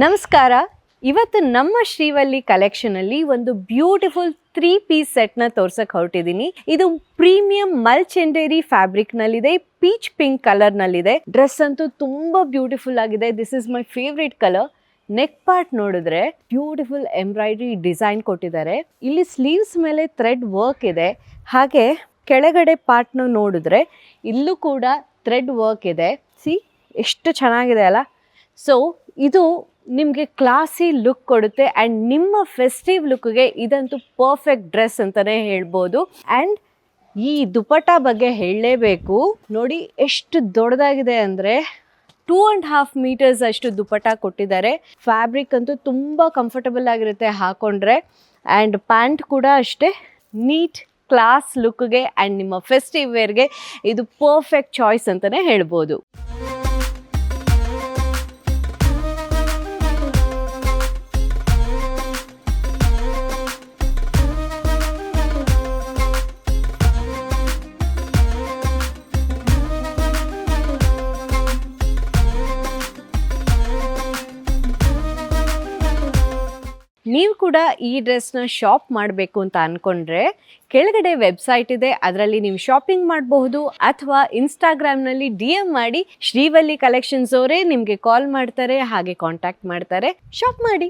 ನಮಸ್ಕಾರ. ಇವತ್ತು ನಮ್ಮ ಶ್ರೀವಲ್ಲಿ ಕಲೆಕ್ಷನಲ್ಲಿ ಒಂದು ಬ್ಯೂಟಿಫುಲ್ 3 ಪೀಸ್ ಸೆಟ್ನ ತೋರ್ಸಕ್ಕೆ ಹೊರಟಿದ್ದೀನಿ. ಇದು ಪ್ರೀಮಿಯಂ ಮಲ್ಚೆಂಡೇರಿ ಫ್ಯಾಬ್ರಿಕ್ನಲ್ಲಿದೆ, ಪೀಚ್ ಪಿಂಕ್ ಕಲರ್ನಲ್ಲಿದೆ. ಡ್ರೆಸ್ ಅಂತೂ ತುಂಬ ಬ್ಯೂಟಿಫುಲ್ ಆಗಿದೆ. This is my favourite colour. Neck part ನೋಡಿದ್ರೆ ಬ್ಯೂಟಿಫುಲ್ ಎಂಬ್ರಾಯ್ಡ್ರಿ ಡಿಸೈನ್ ಕೊಟ್ಟಿದ್ದಾರೆ. ಇಲ್ಲಿ ಸ್ಲೀವ್ಸ್ ಮೇಲೆ ಥ್ರೆಡ್ ವರ್ಕ್ ಇದೆ. ಹಾಗೆ ಕೆಳಗಡೆ ಪಾರ್ಟ್ನ ನೋಡಿದ್ರೆ ಇಲ್ಲೂ ಕೂಡ ಥ್ರೆಡ್ ವರ್ಕ್ ಇದೆ. ಸಿ ಎಷ್ಟು ಚೆನ್ನಾಗಿದೆ ಅಲ್ಲ. ಸೊ ಇದು ನಿಮಗೆ ಕ್ಲಾಸಿ ಲುಕ್ ಕೊಡುತ್ತೆ ಆ್ಯಂಡ್ ನಿಮ್ಮ ಫೆಸ್ಟಿವ್ ಲುಕ್ಗೆ ಇದಂತೂ ಪರ್ಫೆಕ್ಟ್ ಡ್ರೆಸ್ ಅಂತಲೇ ಹೇಳ್ಬೋದು. ಆ್ಯಂಡ್ ಈ ದುಪಟ್ಟಾ ಬಗ್ಗೆ ಹೇಳಲೇಬೇಕು. ನೋಡಿ ಎಷ್ಟು ದೊಡ್ಡದಾಗಿದೆ ಅಂದರೆ 2.5 ಮೀಟರ್ಸ್ ಅಷ್ಟು ದುಪಟ್ಟಾ ಕೊಟ್ಟಿದ್ದಾರೆ. ಫ್ಯಾಬ್ರಿಕ್ ಅಂತೂ ತುಂಬ ಕಂಫರ್ಟಬಲ್ ಆಗಿರುತ್ತೆ ಹಾಕೊಂಡ್ರೆ. ಆ್ಯಂಡ್ ಪ್ಯಾಂಟ್ ಕೂಡ ಅಷ್ಟೇ ನೀಟ್ ಕ್ಲಾಸ್ ಲುಕ್ಗೆ ಆ್ಯಂಡ್ ನಿಮ್ಮ ಫೆಸ್ಟಿವ್ ವೇರ್ಗೆ ಇದು ಪರ್ಫೆಕ್ಟ್ ಚಾಯ್ಸ್ ಅಂತಲೇ ಹೇಳ್ಬೋದು. ನೀವು ಕೂಡ ಈ ಡ್ರೆಸ್ನ ಶಾಪ್ ಮಾಡಬೇಕು ಅಂತ ಅಂದ್ಕೊಂಡ್ರೆ ಕೆಳಗಡೆ ವೆಬ್ಸೈಟ್ ಇದೆ, ಅದರಲ್ಲಿ ನೀವು ಶಾಪಿಂಗ್ ಮಾಡಬಹುದು. ಅಥವಾ ಇನ್ಸ್ಟಾಗ್ರಾಮ್ನಲ್ಲಿ DM ಮಾಡಿ, ಶ್ರೀವಲ್ಲಿ ಕಲೆಕ್ಷನ್ಸ್ ಅವರೇ ನಿಮಗೆ ಕಾಲ್ ಮಾಡ್ತಾರೆ, ಹಾಗೆ ಕಾಂಟ್ಯಾಕ್ಟ್ ಮಾಡ್ತಾರೆ. ಶಾಪ್ ಮಾಡಿ.